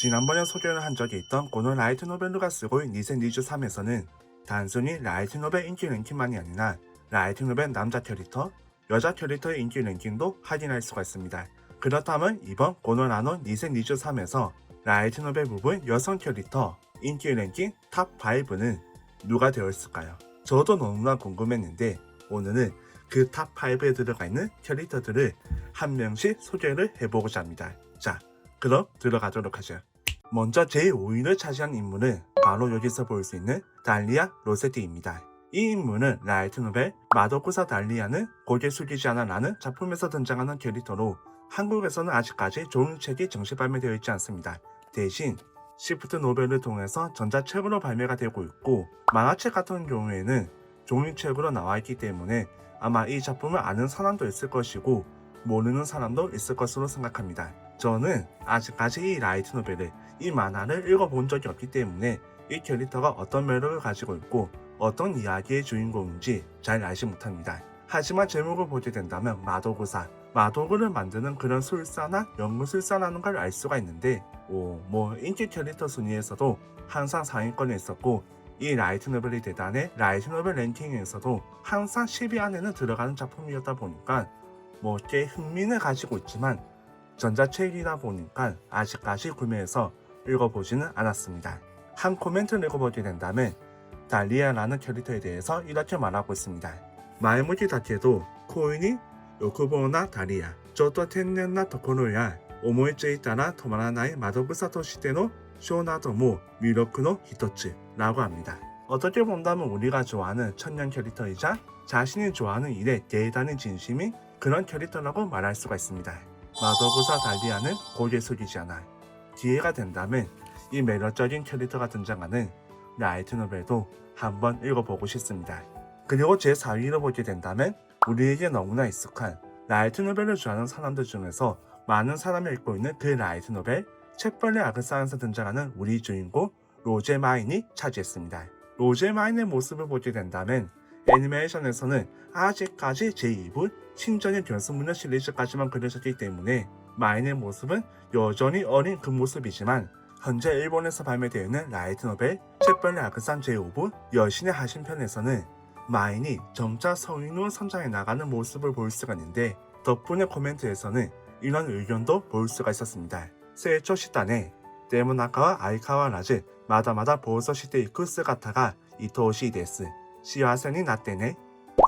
지난번에 소개를 한 적이 있던 고노 라이트 노벨루가 쓰고 있는 니센 니즈 3에서는 단순히 라이트 노벨 인기 랭킹만이 아니라 라이트 노벨 남자 캐릭터, 여자 캐릭터의 인기 랭킹도 확인할 수가 있습니다. 그렇다면 이번 고노 나노 니센 니즈 3에서 라이트 노벨 부분 여성 캐릭터 인기 랭킹 탑 5는 누가 되었을까요? 저도 너무나 궁금했는데 오늘은 그 탑 5에 들어가 있는 캐릭터들을 한 명씩 소개를 해보고자 합니다. 자, 그럼 들어가도록 하죠. 먼저 제5위를 차지한 인물은 바로 여기서 볼 수 있는 달리아 로세티입니다. 이 인물은 라이트 노벨 마도구사 달리아는 고개 숙이지 않아 라는 작품에서 등장하는 캐릭터로 한국에서는 아직까지 종이책이 정식 발매되어 있지 않습니다. 대신 시프트 노벨을 통해서 전자책으로 발매가 되고 있고 만화책 같은 경우에는 종이책으로 나와 있기 때문에 아마 이 작품을 아는 사람도 있을 것이고 모르는 사람도 있을 것으로 생각합니다. 저는 아직까지 이 라이트 노벨을 이 만화를 읽어본 적이 없기 때문에 이 캐릭터가 어떤 매력을 가지고 있고 어떤 이야기의 주인공인지 잘 알지 못합니다. 하지만 제목을 보게 된다면 마도구사, 마도구를 만드는 그런 술사나 연구술사라는 걸 알 수가 있는데 인기 캐릭터 순위에서도 항상 상위권에 있었고 이 라이트 노벨이 대단해 라이트 노벨 랭킹에서도 항상 10위 안에는 들어가는 작품이었다 보니까 꽤 흥미는 가지고 있지만 전자책이다 보니까 아직까지 구매해서 읽어보지는 않았습니다. 한 코멘트를 읽어보게 된다면 달리아라는 캐릭터에 대해서 이렇게 말하고 있습니다. 말무지 자체도 코인이 요쿠보나 다리야 저도 텐넨나 토코로야 오모이츠에 따라 토마라나의 마도구사 토시테노 쇼나도모 미로크노 히토츠 라고 합니다. 어떻게 본다면 우리가 좋아하는 천년 캐릭터이자 자신이 좋아하는 일에 대단히 진심인 그런 캐릭터라고 말할 수가 있습니다. 마도구사 달리아는 고개 숙이지 않아. 기회가 된다면 이 매력적인 캐릭터가 등장하는 라이트 노벨도 한번 읽어보고 싶습니다. 그리고 제 4위로 보게 된다면 우리에게 너무나 익숙한 라이트 노벨을 좋아하는 사람들 중에서 많은 사람이 읽고 있는 그 라이트 노벨 책벌레 아그사에서 등장하는 우리 주인공 로제 마인이 차지했습니다. 로제 마인의 모습을 보게 된다면 애니메이션에서는 아직까지 제2부 신전의 변수문화 시리즈까지만 그려졌기 때문에 마인의 모습은 여전히 어린 그 모습이지만 현재 일본에서 발매되어 있는 라이트 노벨 책벌레 아그산 제5부 여신의 하신편에서는 마인이 점차 성인으로 성장해 나가는 모습을 볼 수가 있는데 덕분에 코멘트에서는 이런 의견도 볼 수가 있었습니다. 세이초 시단에 데모나카와 아이카와 라즈 마다마다 보호서 시대 이쿠 스가타가 이토시 데스 시와센이 나때네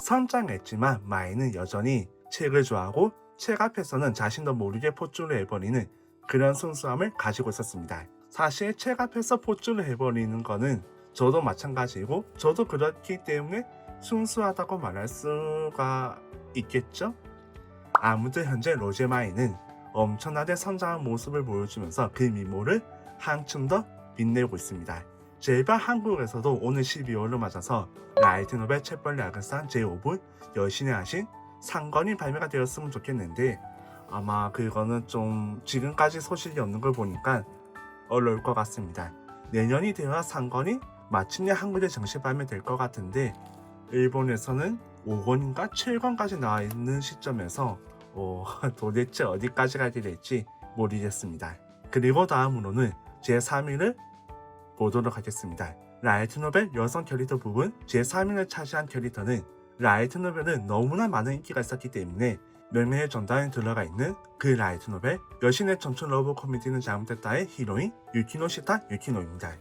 성장했지만 마인은 여전히 책을 좋아하고 책 앞에서는 자신도 모르게 포즈를 해버리는 그런 순수함을 가지고 있었습니다. 사실 책 앞에서 포즈를 해버리는 거는 저도 마찬가지고 저도 그렇기 때문에 순수하다고 말할 수가 있겠죠? 아무튼 현재 로제 마인은 엄청나게 성장한 모습을 보여주면서 그 미모를 한층 더 빛내고 있습니다. 제발 한국에서도 오늘 12월을 맞아서 라이트 노벨 책벌레 아그산 제5부 여신의 하신 상권이 발매가 되었으면 좋겠는데 아마 그거는 좀 지금까지 소식이 없는 걸 보니까 어려울 것 같습니다. 내년이 되어야 상권이 마침내 한국에 정식 발매될 것 같은데 일본에서는 5권인가 7권까지 나와 있는 시점에서 도대체 어디까지 가게 될지 모르겠습니다. 그리고 다음으로는 제 3위를 보도록 하겠습니다. 라이트 노벨 여성 캐릭터 부분 제3위를 차지한 캐릭터는 라이트 노벨은 너무나 많은 인기가 있었기 때문에 멸매의 전당에 들어가 있는 그 라이트 노벨 여신의 청춘 러브 코미디는 잘못됐다의 히로인 유키노시타 유키노입니다.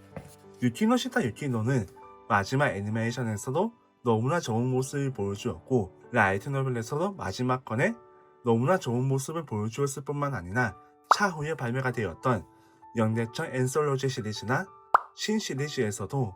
유키노시타 유키노는 마지막 애니메이션에서도 너무나 좋은 모습을 보여주었고 라이트 노벨에서도 마지막 건에 너무나 좋은 모습을 보여주었을 뿐만 아니라 차후에 발매가 되었던 영대천 엔솔로지 시리즈나 신 시리즈에서도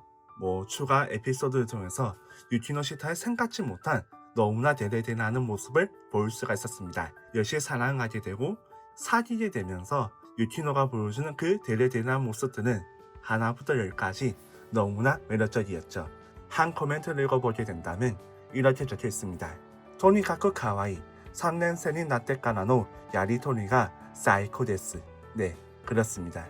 추가 에피소드를 통해서 유키노시타의 생각지 못한 너무나 대대대나는 모습을 볼 수가 있었습니다. 역시 사랑하게 되고 사귀게 되면서 유키노가 보여주는 그 대대대나는 모습들은 하나부터 열까지 너무나 매력적이었죠. 한 코멘트를 읽어보게 된다면 이렇게 적혀 있습니다. 토니카쿠 카와이 3년생인 나테카나노 야리토리가 사이코 데스. 네, 그렇습니다.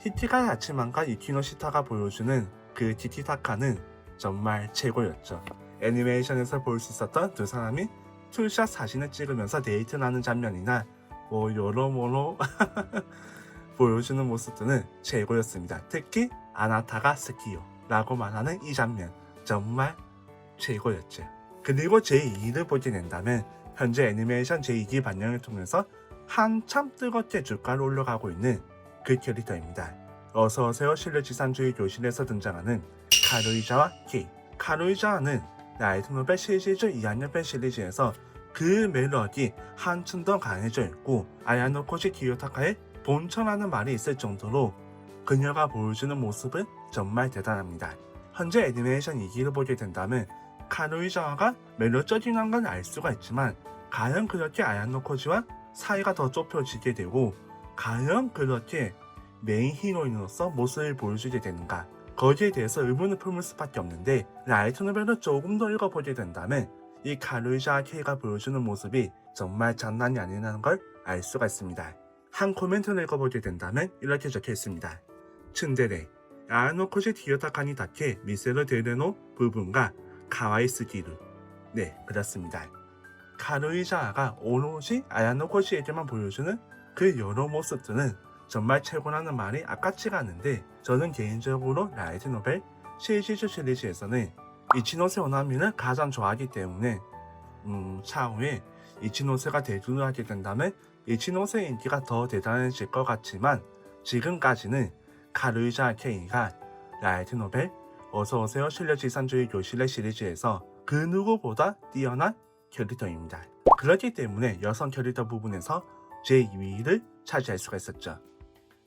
히티가 야치만과 유키노시타가 보여주는 그 티티타카는 정말 최고였죠. 애니메이션에서 볼 수 있었던 두 사람이 투샷 사진을 찍으면서 데이트를 하는 장면이나 여러모로 보여주는 모습들은 최고였습니다. 특히 아나타가 스키요 라고 말하는 이 장면 정말 최고였죠. 그리고 제2를 보게 된다면 현재 애니메이션 제2기 반영을 통해서 한참 뜨겁게 주가를 올라가고 있는 그 캐릭터입니다. 어서오세요 실내지상주의 교실에서 등장하는 카루이자와 케이. 카루이자는 라이트노벨 시리즈 2학년편 시리즈에서 그 멜로디 한층 더 강해져 있고 아야노코시 기요타카의 본처라는 말이 있을 정도로 그녀가 보여주는 모습은 정말 대단합니다. 현재 애니메이션 2기를 보게 된다면 카루이자와가 매력적인 건 알 수가 있지만 과연 그렇게 아야노코지와 사이가 더 좁혀지게 되고 과연 그렇게 메인 히로인으로서 모습을 보여주게 되는가, 거기에 대해서 의문을 품을 수밖에 없는데 라이트 노벨을 조금 더 읽어보게 된다면 이 카루이자와 케이가 보여주는 모습이 정말 장난이 아니라는 걸 알 수가 있습니다. 한 코멘트를 읽어보게 된다면 이렇게 적혀 있습니다. 츤데레 아야노코시 디요타카니 다케 미세로 데레노 부분과 가와이 스기루. 네, 그렇습니다. 카루이자가 오롯이 아야노코시에게만 보여주는 그 여러 모습들은 정말 최고라는 말이 아깝지가 않은데 저는 개인적으로 라이트 노벨 시리즈 시리즈에서는 이치노세 오나미를 가장 좋아하기 때문에 차후에 이치노세가 대두를 하게 된다면 이치노세의 인기가 더 대단해질 것 같지만 지금까지는 카루이자 케이가 라이트 노벨 어서오세요 실내지상주의 교실의 시리즈에서 그 누구보다 뛰어난 캐릭터입니다. 그렇기 때문에 여성 캐릭터 부분에서 제2위를 차지할 수가 있었죠.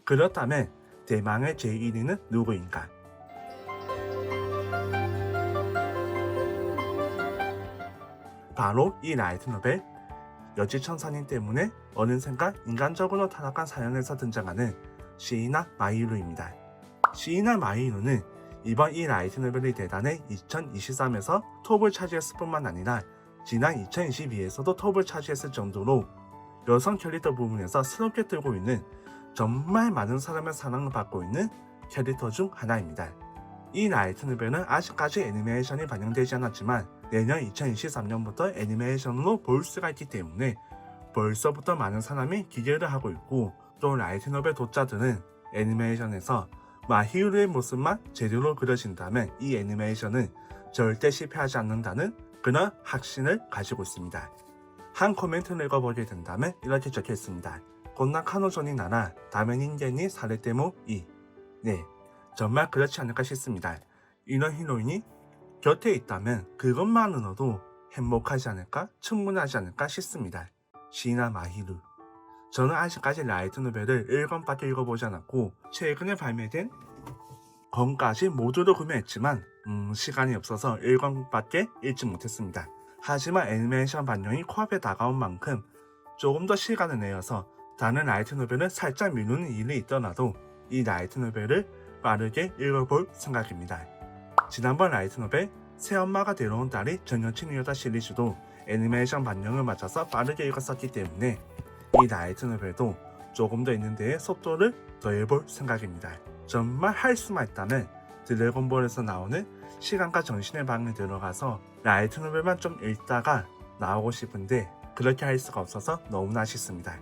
그렇다면 대망의 제1위는 누구인가? 바로 이 라이트 노벨 여지천사님 때문에 어느샌가 인간적으로 타락한 사연에서 등장하는 시이나 마이루입니다. 시이나 마이루는 이번 이 라이트 노벨의 대단에 2023에서 톱을 차지했을 뿐만 아니라 지난 2022에서도 톱을 차지했을 정도로 여성 캐릭터 부분에서 새롭게 뜨고 있는 정말 많은 사람의 사랑을 받고 있는 캐릭터 중 하나입니다. 이 라이트 노벨은 아직까지 애니메이션이 반영되지 않았지만 내년 2023년부터 애니메이션으로 볼 수가 있기 때문에 벌써부터 많은 사람이 기대를 하고 있고, 또 라이트 노벨 독자들은 애니메이션에서 마히루의 모습만 제대로 그려진다면 이 애니메이션은 절대 실패하지 않는다는 그런 확신을 가지고 있습니다. 한 코멘트를 읽어보게 된다면 이렇게 적혀 있습니다. 곤나 카노존이 나라 다메 닌겐이 사레테모 이. 네, 정말 그렇지 않을까 싶습니다. 이런 히로인이 곁에 있다면 그것만으로도 행복하지 않을까, 충분하지 않을까 싶습니다. 시이나 마히루. 저는 아직까지 라이트 노벨을 1권밖에 읽어보지 않았고 최근에 발매된 권까지 모두를 구매했지만 시간이 없어서 1권밖에 읽지 못했습니다. 하지만 애니메이션 반영이 코앞에 다가온 만큼 조금 더 시간을 내어서 다른 라이트 노벨을 살짝 미루는 일이 있더라도 이 라이트 노벨을 빠르게 읽어볼 생각입니다. 지난번 라이트 노벨 새엄마가 데려온 딸이 전 여친이었다 시리즈도 애니메이션 반영을 맞춰서 빠르게 읽었었기 때문에 이 라이트 노벨도 조금 더 있는 데에 속도를 더해볼 생각입니다. 정말 할 수만 있다면 드래곤볼에서 나오는 시간과 정신의 방에 들어가서 라이트 노벨만 좀 읽다가 나오고 싶은데 그렇게 할 수가 없어서 너무나 아쉽습니다.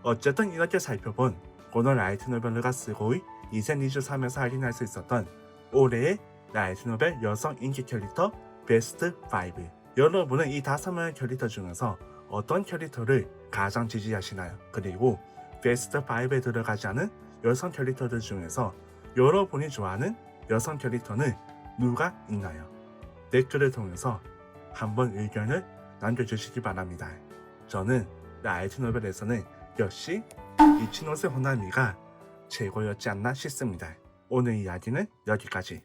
어쨌든 이렇게 살펴본 고노 라이트 노벨가 쓰고의 2023에서 할인할 수 있었던 올해의 라이트 노벨 여성 인기 캐릭터 베스트 5. 여러분은 이 5명의 캐릭터 중에서 어떤 캐릭터를 가장 지지하시나요? 그리고 베스트 5에 들어가지 않은 여성 캐릭터들 중에서 여러분이 좋아하는 여성 캐릭터는 누가 있나요? 댓글을 통해서 한번 의견을 남겨주시기 바랍니다. 저는 라이트 노벨에서는 역시 이치노세 호나미가 최고였지 않나 싶습니다. 오늘 이야기는 여기까지.